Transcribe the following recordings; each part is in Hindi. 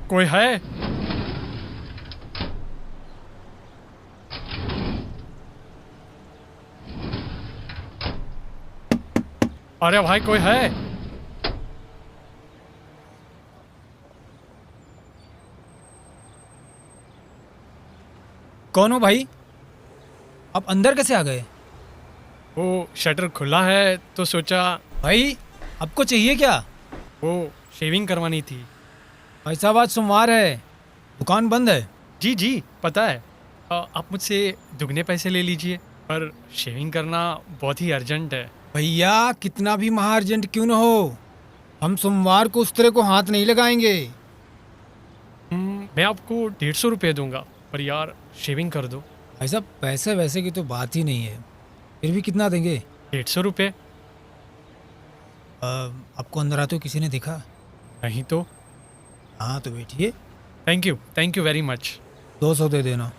कोई है? अरे भाई कोई है? कौन हो भाई? आप अंदर कैसे आ गए? वो शटर खुला है तो सोचा। भाई आपको चाहिए क्या? वो शेविंग करवानी थी। भाई साहब आज सोमवार है, दुकान बंद है। जी जी पता है। आप मुझसे दुगने पैसे ले लीजिए, पर शेविंग करना बहुत ही अर्जेंट है। भैया कितना भी महा अर्जेंट क्यों न हो, हम सोमवार को उस तरह को हाथ नहीं लगाएंगे। मैं आपको 150 रुपये दूंगा, पर यार शेविंग कर दो। भाई साहब पैसे वैसे की तो बात ही नहीं है, फिर भी कितना देंगे? 150 रुपये। आपको अंदर आते हुए किसी ने देखा? नहीं तो। हाँ तो बैठिए। Thank you very much. 200 दे देना।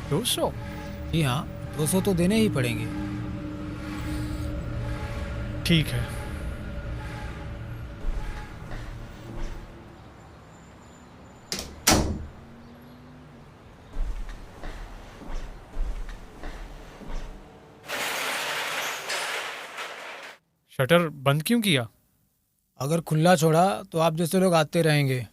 200? जी हाँ, 200 तो देने ही पड़ेंगे। ठीक है। शटर बंद क्यों किया? अगर खुला छोड़ा तो आप जैसे लोग आते रहेंगे।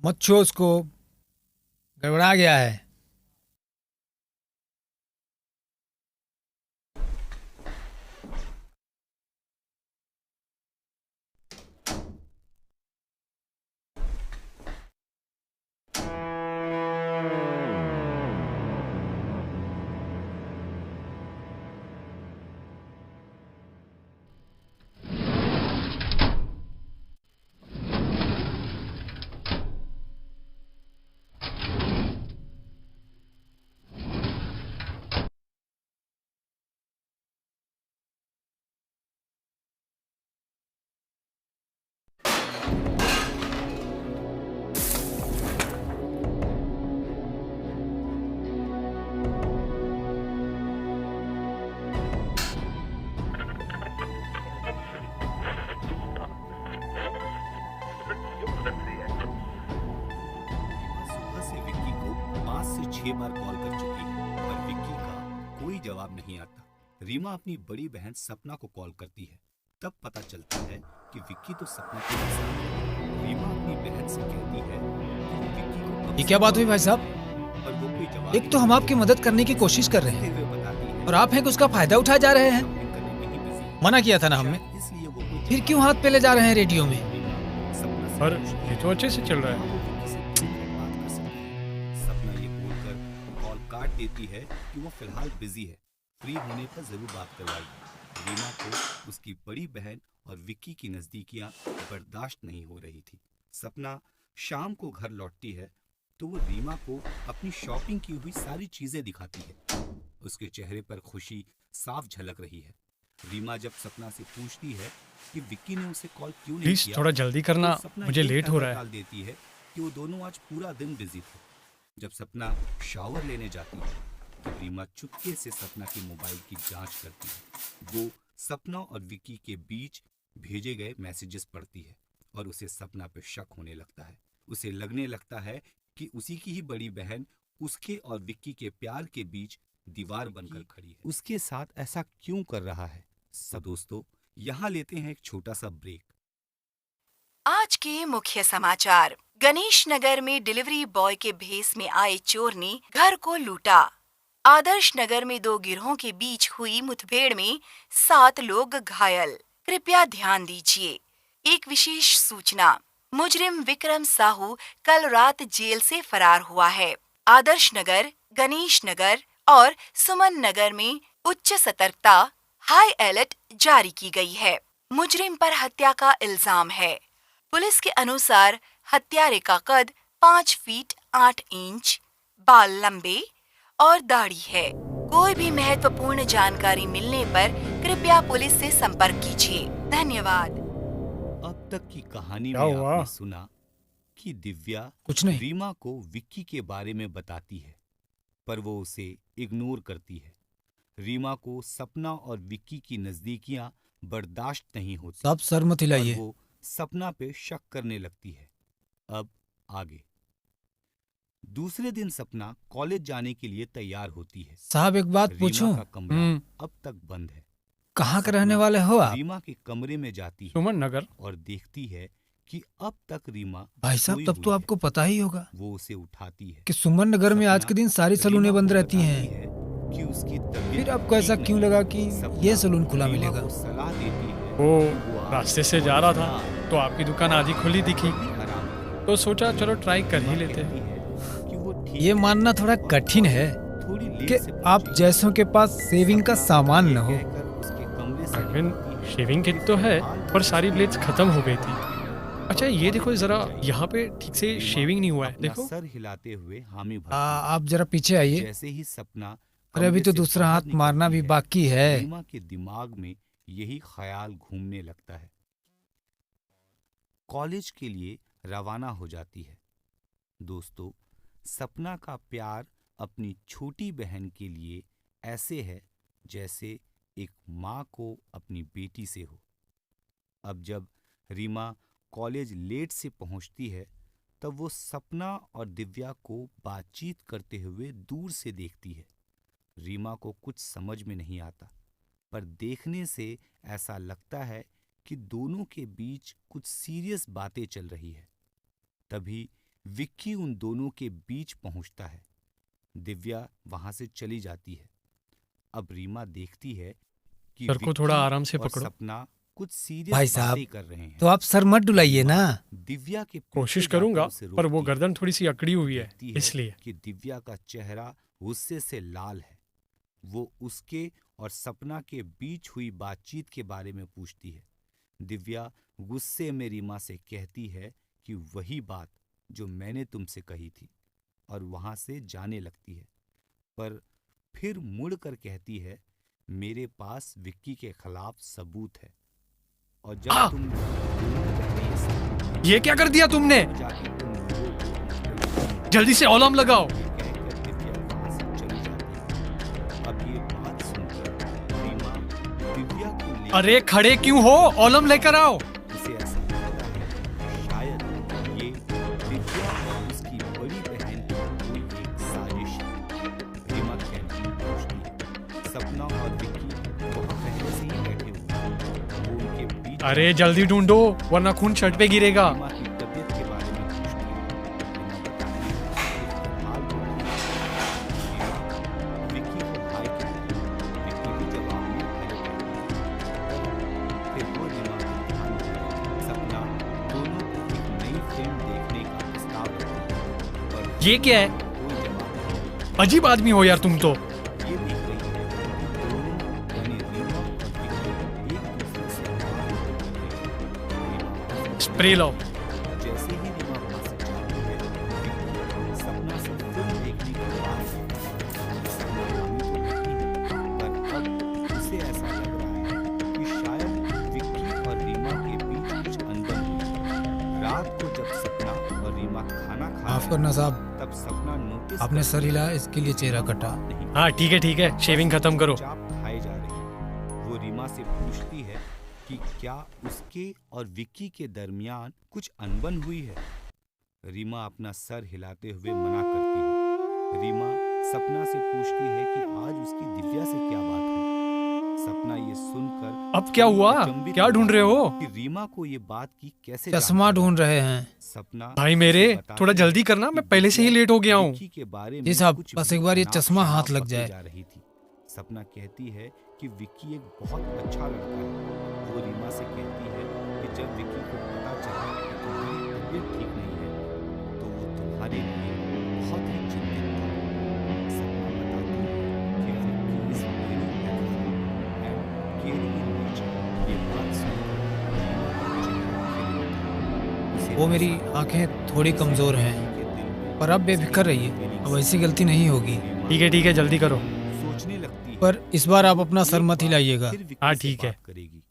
मत छुओ उसको, गड़बड़ा गया है। सुबह से विक्की को 5 से 6 बार कॉल कर चुकी है, पर विक्की का कोई जवाब नहीं आता। रीमा अपनी बड़ी बहन सपना को कॉल करती है। तब पता चलता है कि विक्की तो सपना के साथ है। रीमा अपनी बहन से कहती है कि वो विक्की को कब ये से क्या बात कॉल हुई भाई साहब? पर वो कोई जवाब एक तो हम आपकी मदद करने की कोशिश कर रहे हैं हुए बताती है और आप हैं कि उसका फायदा उठाए जा रहे हैं। शॉपिंग करने में ही बिजी है। मना किया था ना हमने, शायद इसलिए वो कोई फिर क्यों हाथ पे ले जा रहे हैं रेडियो में? सपना से पर पूछती ये तो अच्छे से चल रहा है। वो विक्की से 2 मिनट बात कर सकती है। सपना ये बोलकर कॉल काट देती है कि वो फिलहाल बिजी है, फ्री होने पर जरूर बात करवाएगी। रीमा को उसकी बड़ी बहन और विक्की की नजदीकियां बर्दाश्त नहीं हो रही थी। सपना शाम को घर लौटती है तो वो रीमा को अपनी शॉपिंग की हुई सारी चीजें दिखाती है। उसके चेहरे पर खुशी साफ झलक रही है। रीमा जब सपना से पूछती है कि विक्की ने उसे कॉल क्यों नहीं प्लीज किया, थोड़ा जल्दी करना, तो सपना मुझे ये लेट हो कहकर रहा है। टाल देती है कि वो दोनों आज पूरा दिन बिजी थे। जब सपना शावर लेने जाती है तो रीमा चुपके से सपना के मोबाइल की जांच करती है। वो सपना और विक्की के बीच भेजे गए मैसेजेस पढ़ती है और उसे सपना पे शक होने लगता है। उसे लगने लगता है कि उसी की ही बड़ी बहन उसके और विक्की के प्यार के बीच दीवार बनकर खड़ी है। उसके साथ ऐसा क्यों कर रहा है? सब दोस्तों, यहाँ लेते हैं एक छोटा सा ब्रेक। आज के मुख्य समाचार। गणेश नगर में डिलीवरी बॉय के भेस में आए चोर ने घर को लूटा। आदर्श नगर में दो गिरोहों के बीच हुई मुठभेड़ में 7 लोग घायल। कृपया ध्यान दीजिए। एक विशेष सूचना, मुजरिम विक्रम साहू कल रात जेल से फरार हुआ है। आदर्श नगर, गणेश नगर और सुमन नगर में उच्च सतर्कता, हाई अलर्ट जारी की गई है। मुजरिम पर हत्या का इल्जाम है। पुलिस के अनुसार हत्यारे का कद 5 फीट 8 इंच, बाल लंबे और दाढ़ी है। कोई भी महत्वपूर्ण जानकारी मिलने पर कृपया पुलिस से संपर्क कीजिए। धन्यवाद। अब तक की कहानी क्या में हुआ? आपने सुना कि दिव्या कुछ नहीं। रीमा को विक्की के बारे में बताती है, पर वो उसे इग्नोर करती है। रीमा को सपना और विक्की की नजदीकियां बर्दाश्त नहीं होती साहब सर मत और हिलाइए। वो सपना पे शक करने लगती है। अब आगे। दूसरे दिन सपना कॉलेज जाने के लिए तैयार होती है। साहब एक बात रीमा पूछूं, का कमरा हम्म। अब तक बंद है। कहाँ के सपना रहने वाले हो आप? रीमा के कमरे में जाती है सुमन नगर। और देखती है कि अब तक रीमा भाई साहब सोई तब तो हुई आपको है। पता ही होगा वो उसे उठाती है। कि सुमन नगर में आज के दिन सारी सलूनें बंद रहती हैं। कि उसकी तबीयत फिर आपको ऐसा ठीक क्यों नहीं लगा है। कि सपना ये सलून खुला रीमा मिलेगा? को सलाह देती है वो कि वो आज रास्ते से जा रहा था हाँ, तो आपकी दुकान आधी खुली दिखी, थोड़ी आराम करे। तो सोचा चलो ट्राई कर ही रीमा लेते हैं। कहती है कि वो ठीक ये है मानना थोड़ा और कठिन है थोड़ी लेट कि से आप पहुंची। जैसों के पास सेविंग का सपना सामान ये न हो। कहकर उसके कमरे से अरविंद, निकलती है शेविंग कि किट तो है फिलहाल पर वो सारी ब्लेड्स सपना खत्म हो गई और थी। अच्छा ये देखो कॉलेज जरा, जाएगी। यहाँ पे ठीक से रीमा शेविंग नहीं हुआ है, अपना देखो। सर हिलाते हुए हामी भरती आप जरा पीछे है। आइए। जैसे ही सपना अरे अभी कमरे तो से दूसरा बाहर हाथ मारना निकलती भी है, बाकी है। रीमा के दिमाग में यही ख्याल घूमने लगता है। कॉलेज के लिए रवाना हो जाती है। दोस्तों, सपना का प्यार अपनी छोटी बहन के लिए ऐसे है जैसे एक माँ को अपनी बेटी से हो। अब जब रीमा कॉलेज लेट से पहुंचती है, तब वो सपना और दिव्या को बातचीत करते हुए दूर से देखती है। रीमा को कुछ समझ में नहीं आता, पर देखने से ऐसा लगता है कि दोनों के बीच कुछ सीरियस बातें चल रही है। तभी विक्की उन दोनों के बीच पहुंचता है। दिव्या वहां से चली जाती है। अब रीमा देखती है कि सर को थोड़ा विक्की आराम से और पकड़ो। सपना कुछ भाई सीरियस साहब, बातें कर रहे हैं। तो आप सर मत डुलाइए ना। दिव्या के पीछे कोशिश जाकर करूंगा, उसे पर वो रोकती है। गर्दन थोड़ी सी अकड़ी हुई है, देखती इसलिए। कि दिव्या का चेहरा गुस्से से लाल है। वो उसके और सपना के बीच हुई बातचीत के बारे में पूछती है। दिव्या गुस्से में रीमा से कहती है कि वही बात जो मैंने तुमसे कही थी, और वहां से जाने लगती है। पर फिर मुड़कर कहती है, मेरे पास विक्की के खिलाफ सबूत है, और जब तुम ये क्या कर दिया तुमने? जाके तुम लोगों को जल्दी से औलम लगाओ। कहकर दिव्या वहां से चली जाती है। अब ये बात सुनकर रीमा दिव्या को लेकर अरे खड़े क्यों हो? औलम लेकर आओ। उसे ऐसा लगता है कि शायद ये दिव्या और उसकी बड़ी बहन की कोई एक साजिश है। रीमा कैंटीन पहुंचती है। सपना और विक्की वहां पहले से ही बैठे हुए हैं। वो उनके बीच अरे जल्दी ढूंढो वरना खून शर्ट पे गिरेगा। रीमा की तबीयत के बारे में पूछती है। रीमा बताती है कि फिलहाल वो ठीक है। रीमा विक्की को हाय कहती है। विक्की भी जवाब में हेलो कहता है। फिर वो रीमा को ध्यान देती है। सपना दोनों को एक नई फिल्म देखने का प्रस्ताव रखती है, पर ये क्या है? कोई जवाब नहीं। अजीब आदमी हो यार तुम तो। ये देख रही है कि दोनों यानी रीमा और विक्की एक दूसरे से बात कर रहे हैं। रीमा वहां से स्प्रे लाओ। जैसे ही रीमा वहां से जाती है, विक्की सपना से फिल्म देखने की बात करता है। सपना हामी तो भरती है, पर अब उसे ऐसा लग रहा है कि शायद विक्की और रीमा के बीच कुछ अनबन हुई है। रात को जब सपना और रीमा खाना खा माफ रहे करना हैं, साहब, तब सपना नोटिस आपने सर करती है हिलाया इसके लिए चेहरा कि कटा। बात नहीं हाँ ठीक है, शेविंग खत्म करो। चुपचाप खाए जा रही है। वो रीमा से पूछती है कि क्या उसके और विक्की के दरमियान कुछ अनबन हुई है। रीमा अपना सर हिलाते हुए मना करती है। रीमा सपना से पूछती है कि आज उसकी दिव्या से क्या बात हुई। सपना ये सुनकर अब क्या हुआ? अचंभित क्या ढूंढ रहे हो? कि रीमा को ये बात की कैसे चश्मा जानकारी ढूंढ रहे हैं। सपना भाई मेरे, उसे बताती थोड़ा जल्दी है करना, कि मैं पहले से ही लेट हो गया हूँ। विक्की के बारे में जी साहब, कुछ बस भी एक बार ये नाप चश्मा शनाप हाथ लग बताई जाए। जा रही थी। सपना कहती है कि विक्की एक बहुत अच्छा लड़का है। वो रीमा से कहती है कि जब विक्की को पता चला कि तुम्हारी तबीयत ठीक नहीं है तो वो तुम्हारे लिए बहुत ही चिंतित था। सपना बताती है कि Vicky is very helpful and caring in nature. ये बात सुनकर रीमा का चेहरा खिल उठा। उसे वो मेरी ऐसा लगा आंखें थोड़ी कि कमजोर जैसे हैं, विक्की के दिल में पर अब बेफिक्र रहिए, अब ऐसी गलती नहीं होगी। ठीक है, जल्दी करो। सोचने लगती है पर इस बार आप अपना सर मत हिलाइएगा। फिर विक्की हाँ, से ठीक है। बात करेगी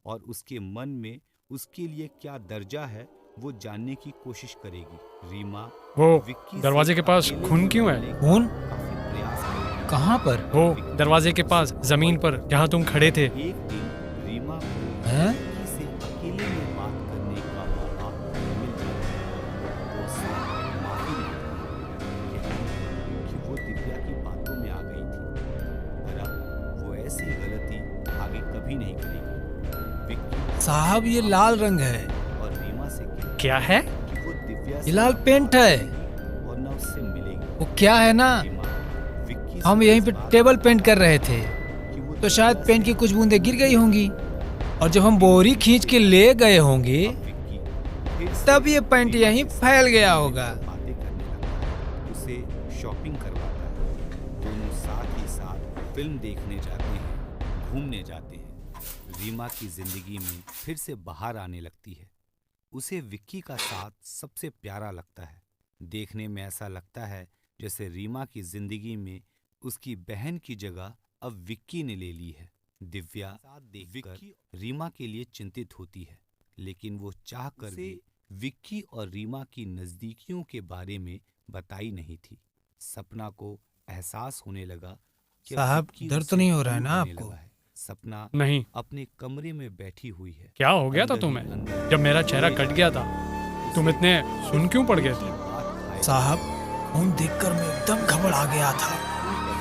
और उसके मन में उसके लिए क्या दर्जा है वो जानने की कोशिश करेगी। रीमा वो विक्की से दरवाजे के पास अकेले खून क्यों है? मिलने का खून? काफी प्रयास करेगी। कहाँ पर वो दरवाजे के पास, जमीन पर, जहाँ तुम खड़े थे। एक दिन रीमा को हैं? विक्की से अकेले में बात करने का मौका मिल जाता है। वो उससे माफी मांगती है, कहती है कि वो दिव्या की बातों में आ गई थी, पर अब वो ऐसी गलती आगे कभी नहीं करेगी। विक्की साहब, ये लाल रंग है। और रीमा से कहती क्या है? है कि वो दिव्या से ये लाल बात पेंट नहीं है। करेगी और न उससे मिलेगी। वो क्या है ना, रीमा विक्की से हम यहीं इस पे बात टेबल पर पेंट कर रहे थे, कि वो तो शायद दिव्या पेंट से की कुछ बूंदें गिर गई होंगी, और जब हम बोरी खींच के ले गए होंगे अब विक्की फिर से तब ये पेंट रीमा यहीं के साथ फैल गया होगा। बातें करने लगता है, उसे शॉपिंग करवाता है। दोनों साथ ही साथ फिल्म देखने जाते हैं, घूमने जाते हैं। रीमा की जिंदगी में फिर से बाहर आने लगती है। उसे विक्की का साथ सबसे प्यारा लगता है। देखने में ऐसा लगता है जैसे रीमा की जिंदगी में उसकी बहन की जगह अब विक्की ने ले ली है। दिव्या साथ देखकर रीमा के लिए चिंतित होती है, लेकिन वो चाह कर भी विक्की और रीमा की नजदीकियों के बारे में बताई नहीं थी। सपना को एहसास होने लगा कि अब साहब, विक्की दर्द उससे तो नहीं हो रहा है दूर ना होने आपको? लगा है। सपना नहीं। अपने कमरे में बैठी हुई है। क्या हो गया था अंदर ही तुम्हें? अंदर जब मेरा चेहरा कट गया था, तुम इतने सुन क्यों पड़ गए थे? साहब, खून देखकर मैं एकदम घबरा गया था।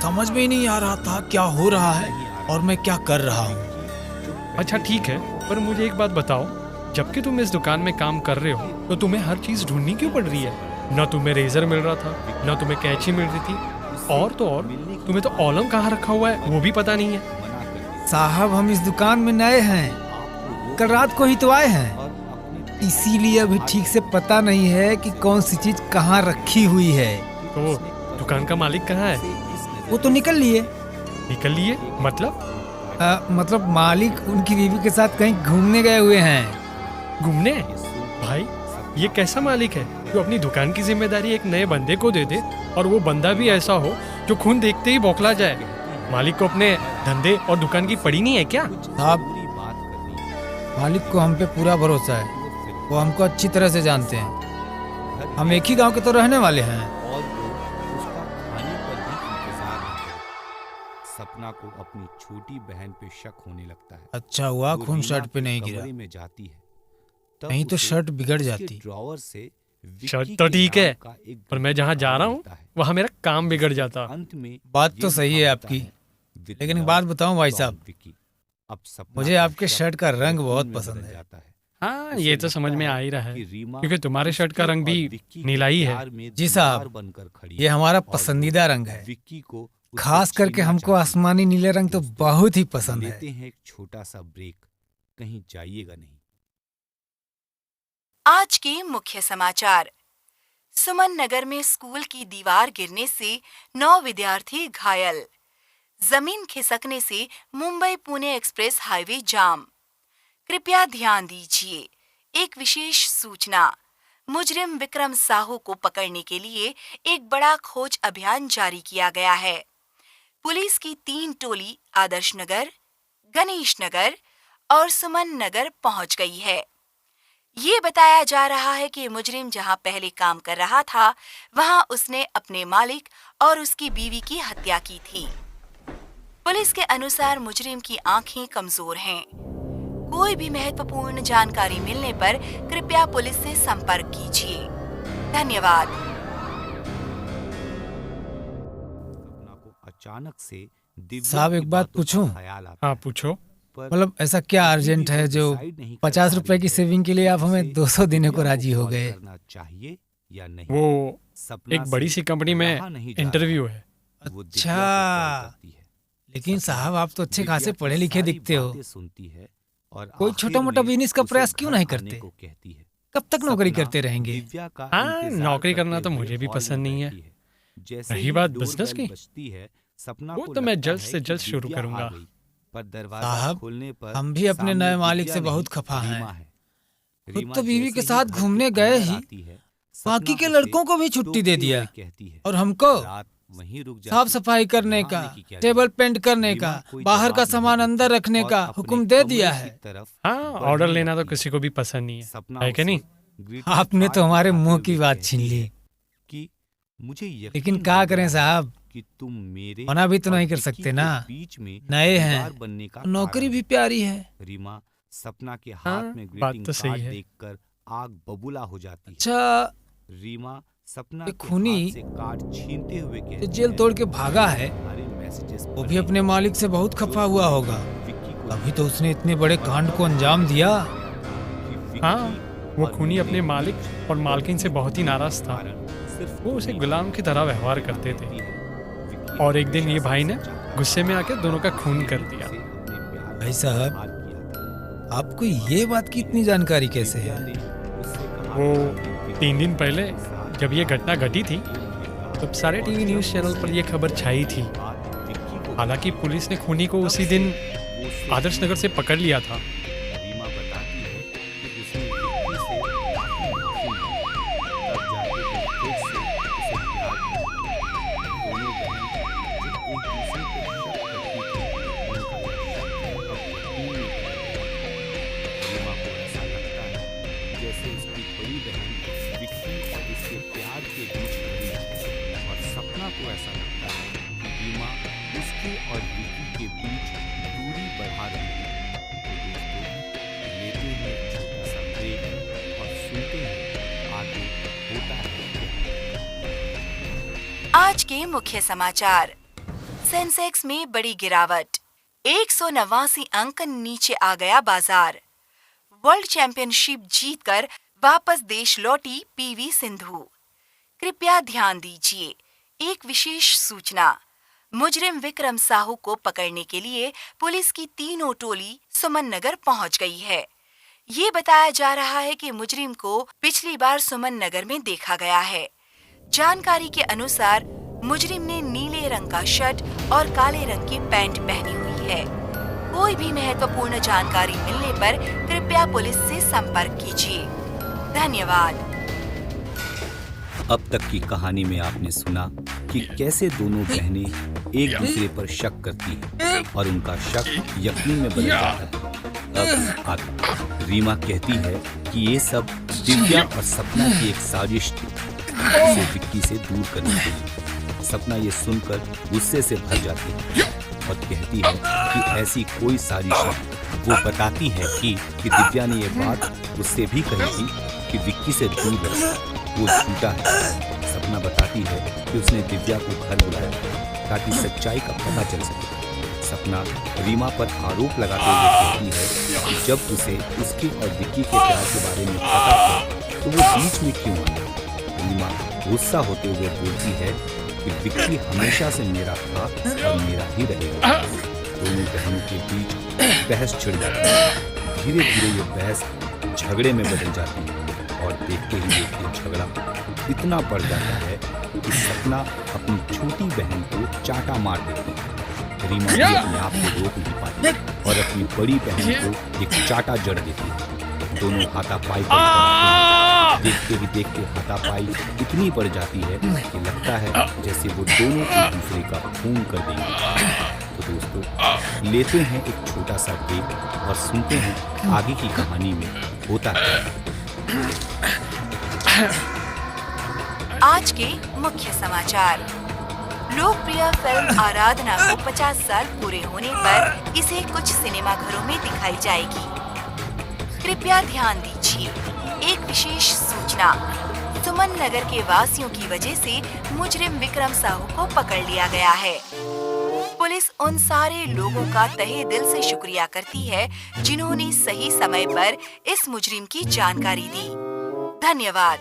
समझ में ही नहीं आ रहा था क्या हो रहा है और मैं क्या कर रहा हूँ। अच्छा ठीक है, पर मुझे एक बात बताओ, जबकि तुम इस दुकान में काम कर रहे हो तो तुम्हें हर चीज ढूंढनी क्यों पड़ रही है? ना तुम्हें रेजर मिल रहा था, ना तुम्हें कैंची मिल रही थी, और तो और तुम्हें तो ऑलम कहाँ रखा हुआ है वो भी पता नहीं है। साहब, हम इस दुकान में नए हैं, कल रात को ही तो आए हैं, इसीलिए अभी ठीक से पता नहीं है कि कौन सी चीज कहाँ रखी हुई है। तो दुकान का मालिक कहाँ है? वो तो निकल लिए। निकल लिए? मतलब? मतलब मालिक उनकी बीवी के साथ कहीं घूमने गए हुए हैं। घूमने? भाई ये कैसा मालिक है जो अपनी दुकान की जिम्मेदारी एक नए बंदे को दे दे, और वो बंदा भी ऐसा हो जो खून देखते ही बौखला जाए? मालिक को अपने धंधे और दुकान की पड़ी नहीं है क्या? साहब, मालिक को हम पे पूरा भरोसा है, वो हमको अच्छी तरह से जानते हैं। हम एक ही गांव के तो रहने वाले हैं। और वो उसका खाने पर भी इंतजार नहीं करता। सपना को अपनी छोटी बहन पे शक होने लगता है। अच्छा हुआ वो खून रीमा शर्ट पे के नहीं कमरे गिरा, में जाती है, तब नहीं तो उसे शर्ट बिगड़ उसके जाती। ड्रॉवर से शर्ट विक्की तो के ठीक नाम है, का एक पर मैं जहाँ जा रहा हूँ मिलता है। वहाँ मेरा काम बिगड़ जाता। अंत में बात ये तो सही लिखा है होता आपकी, With लेकिन एक love, बात बताऊं भाई Tom साहब, विक्की। अब सपना मुझे का आपके शक शर्ट का रंग यकीन बहुत में पसंद बदल है। जाता है। हाँ, उसे ये तो लगता समझ में है आ ही रहा है, कि रीमा क्योंकि तुम्हारे शर्ट का उसके रंग और भी विक्की के नीला ही है। प्यार में जी साहब, दीवार बनकर खड़ी ये है हमारा और वो पसंदीदा रंग है। विक्की को उससे खास करके छीनना हमको चाहती है। आसमानी नीले रंग तो दोस्तों, बहुत ही पसंद है। लेते हैं एक छोटा सा ब्रेक, कहीं जाइएगा नहीं। आज के मुख्य समाचार। सुमन नगर में स्कूल की दीवार गिरने से 9 विद्यार्थी घायल। जमीन खिसकने से मुंबई पुणे एक्सप्रेस हाईवे जाम। कृपया ध्यान दीजिए, एक विशेष सूचना। मुजरिम विक्रम साहू को पकड़ने के लिए एक बड़ा खोज अभियान जारी किया गया है। पुलिस की 3 टोली आदर्श नगर, गणेश नगर और सुमन नगर पहुंच गई है। ये बताया जा रहा है कि मुजरिम जहां पहले काम कर रहा था, वहां उसने अपने मालिक और उसकी बीवी की हत्या की थी। पुलिस के अनुसार मुजरिम की आंखें कमजोर हैं। कोई भी महत्वपूर्ण जानकारी मिलने पर कृपया पुलिस से संपर्क कीजिए। धन्यवाद। सपना को अचानक से दिव्या साहब, की एक बात बातों का पूछूं? ख्याल आता हाँ है, पूछो। पर मतलब ऐसा क्या कभी अर्जेंट भी है वो जो decide नहीं कर 50 पा रुपए रही की है सेविंग के लिए आप कि हमें उसे 200 देने को दिव्या राजी हो कॉल गए? करना चाहिए या नहीं। वो सपना एक बड़ी से सी कंपनी में रहा नहीं जा इंटरव्यू रहा। है। वो दिव्या को कॉल अच्छा, करती है। लेकिन सपना साहब आप तो अच्छे दिव्या खासे की पढ़े लिखे सारी दिखते हो, बातें सुनती है और कोई आखिर छोटा मोटा में बिजनेस का उसे प्रयास क्यों घर नहीं आने करते? को कहती है। कब तक नौकरी सपना करते रहेंगे? दिव्या का हाँ, इंतजार नौकरी करते करना तो हुए मुझे भी हॉल पसंद में नहीं है। बैठी जैसे रही ही बात डोरबेल बिजनेस की, बजती है, सपना वो को तो मैं लगता जल्द है से कि जल्द शुरू दिव्या आ करूंगा। गई, पर दरवाजा साहब, खोलने पर हम भी अपने सामने नए मालिक दिव्या से नहीं, बहुत खफा हैं। रीमा है। खुद रीमा तो बीवी के जैसे ही साथ घर के घूमने गए अंदर ही आती है, बाकी सपना के उसे लड़कों को भी छुट्टी दे टोकते दिया हुए कहती है, और हमको रात वहीं रुक साफ जाती। सफाई करने यहाँ का, आने की क्या टेबल जरूरत? पेंट करने रीमा का, कोई बाहर का जवाब नहीं सामान देती अंदर रखने और का अपने हुक्म दे कमरे दिया की है। तरफ हाँ, बढ़ने ऑर्डर लेना तो लगती है। किसी को भी पसंद नहीं सपना है कि उसे नहीं? ग्रीटिंग आपने कार्ड तो हमारे दिखाते मुंह हुए की बात कहती छीन ली, है कि मुझे यकीन लेकिन हो क्या गया करें साहब, कि तुम मेरे होना भी तो और नहीं कर विक्की सकते के ना। बीच में नए दीवार हैं, बनने का नौकरी कारण भी है। प्यारी है। रीमा सपना के हाँ, हाथ में बात ग्रीटिंग तो सही कार्ड है। देखकर आग बबूला हो जाती है। अच्छा, रीमा सपना ये के खूनी हाथ से कार्ड छीनते हुए कहती जो जेल है, तोड़ के भागा है तुम्हारे मैसेजेस वो भी पढ़े अपने मालिक से बहुत जो खफा हुआ होगा, विक्की को अभी तो उसने इतने बड़े कांड को अंजाम दिया। कि विक्की हाँ, वो और खूनी अपने मेरे मालिक बीच और मालकिन से बहुत ही नाराज था। कारण सिर्फ वो उसे तुम्ही गुलाम की तरह व्यवहार करते थे कहती है, विक्की और एक दिन ये हमेशा भाई से ने सच्चा था। गुस्से में आके दोनों का खून कर दिया। उसे अपने प्यार भाई का साहब, इजहार किया था। आपको ये बात की इतनी जानकारी कैसे दिव्या है? ने उससे कहा वो था कि विक्की 3 दिन पहले के साथ जब ये घटना घटी थी तब सारे टीवी न्यूज़ चैनल पर ये खबर छाई थी। विक्की को हालांकि पुलिस ने खूनी को उसी दिन आदर्श नगर से पकड़ लिया था। रीमा बताती है कि उसने विक्की से माफी मांगी, तब जाके वो फिर से उसे प्यार किया। दोनों बहन जो एक दूसरे पे शक करती थी, उनका ये शक अब यकीन में बदल गया। रीमा को ऐसा लगता है जैसे उसकी बड़ी बहन विक्की और उसके प्यार के बीच खड़ी है और सपना को ऐसा लगता है कि रीमा उसके और विक्की के बीच दूरी बढ़ा रही है। तो दोस्तों, लेते हैं एक छोटा सा ब्रेक और सुनते हैं आगे होता है क्या। आज के मुख्य समाचार। सेंसेक्स में बड़ी गिरावट, 189 अंक नीचे आ गया बाजार। वर्ल्ड चैंपियनशिप जीतकर वापस देश लौटी पीवी सिंधु। कृपया ध्यान दीजिए, एक विशेष सूचना। मुजरिम विक्रम साहू को पकड़ने के लिए पुलिस की तीनों टोली सुमन नगर पहुंच गई है। ये बताया जा रहा है कि मुजरिम को पिछली बार सुमन नगर में देखा गया है। जानकारी के अनुसार मुजरिम ने नीले रंग का शर्ट और काले रंग की पैंट पहनी हुई है। कोई भी महत्वपूर्ण जानकारी मिलने पर कृपया पुलिस से संपर्क कीजिए। धन्यवाद। अब तक की कहानी में आपने सुना कि कैसे दोनों बहनें एक दूसरे पर शक करती हैं और उनका शक यकीन में बदल जाता है। अब आगे रीमा कहती है कि ये सब दिव्या और सपना की एक साजिश थी, उसे विक्की से दूर करने के लिए। सपना ये सुनकर गुस्से से भर जाती है और कहती है कि ऐसी कोई साजिश नहीं। वो बताती है कि दिव्या ने ये बात उससे भी कही थी कि विक्की से दूर रहे, वो झूठा है। सपना बताती है कि उसने दिव्या को घर बुलाया ताकि सच्चाई का पता चल सके। सपना रीमा पर आरोप लगाते हुए कहती है कि जब उसे उसके और विक्की के प्यार के बारे में पता था तो वो बीच में क्यों आई। रीमा गुस्सा होते हुए बोलती है कि विक्की हमेशा से मेरा था और मेरा ही रहेगा। दोनों बहनों के बीच बहस छिड़ जाती है। धीरे धीरे ये बहस झगड़े में बदल जाती है और देखते ही देखते झगड़ा इतना बढ़ जाता है कि सपना अपनी छोटी बहन को चाटा मार देती है। रीमा भी अपने आप को रोक नहीं पाती और अपनी बड़ी बहन को एक चाटा जड़ देती है। दोनों हाथापाई पर पड़ते हैं। देखते ही देखते हाथापाई इतनी बढ़ जाती है कि लगता है जैसे वो दोनों एक दूसरे का खून कर देंगे। तो दोस्तों, लेते हैं एक छोटा सा ब्रेक और सुनते हैं आगे की कहानी में होता है। आज के मुख्य समाचार। लोकप्रिय फिल्म आराधना को 50 साल पूरे होने पर इसे कुछ सिनेमाघरों में दिखाई जाएगी। कृपया ध्यान दीजिए, एक विशेष सूचना। सुमन नगर के वासियों की वजह से मुजरिम विक्रम साहू को पकड़ लिया गया है। पुलिस उन सारे लोगों का तहे दिल से शुक्रिया करती है जिन्होंने सही समय पर इस मुजरिम की जानकारी दी। धन्यवाद।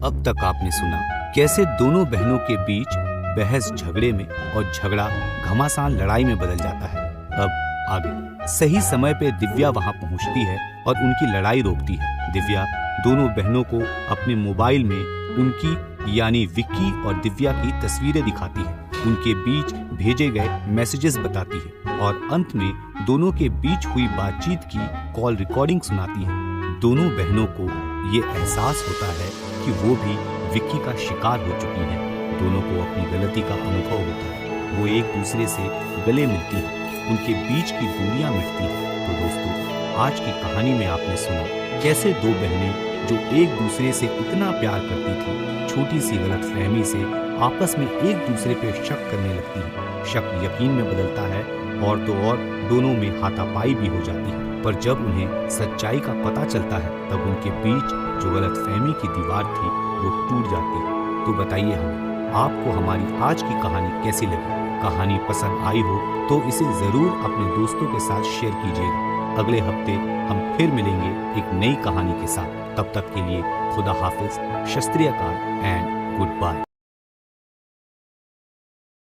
अब तक आपने सुना कैसे दोनों बहनों के बीच बहस झगड़े में और झगड़ा घमासान लड़ाई में बदल जाता है। अब आगे सही समय पे दिव्या वहां पहुंचती है और उनकी लड़ाई रोकती है। दिव्या दोनों बहनों को अपने मोबाइल में उनकी यानी विक्की और दिव्या की तस्वीरें दिखाती है, उनके बीच भेजे गए मैसेजेस बताती है और अंत में दोनों के बीच हुई बातचीत की कॉल रिकॉर्डिंग सुनाती है। दोनों बहनों को ये एहसास होता है कि वो भी विक्की का शिकार हो चुकी हैं। दोनों को अपनी गलती का अनुभव होता है। वो एक दूसरे से गले मिलती हैं, उनके बीच की दूरियां मिटती हैं। तो दोस्तों, आज की कहानी में आपने सुना कैसे दो बहनें जो एक दूसरे से इतना प्यार करती थी, छोटी सी गलतफहमी से आपस में एक दूसरे पे शक करने लगती है। शक यकीन में बदलता है और तो और दोनों में हाथापाई भी हो जाती है। पर जब उन्हें सच्चाई का पता चलता है तब उनके बीच जो गलतफहमी की दीवार थी वो टूट जाती है। तो बताइए हमें, आपको हमारी आज की कहानी कैसी लगी? कहानी पसंद आई हो तो इसे जरूर अपने दोस्तों के साथ शेयर कीजिएगा। अगले हफ्ते हम फिर मिलेंगे एक नई कहानी के साथ। तब तक के लिए खुदा हाफिज, शस्त्रीय अकाल एंड गुड बाय।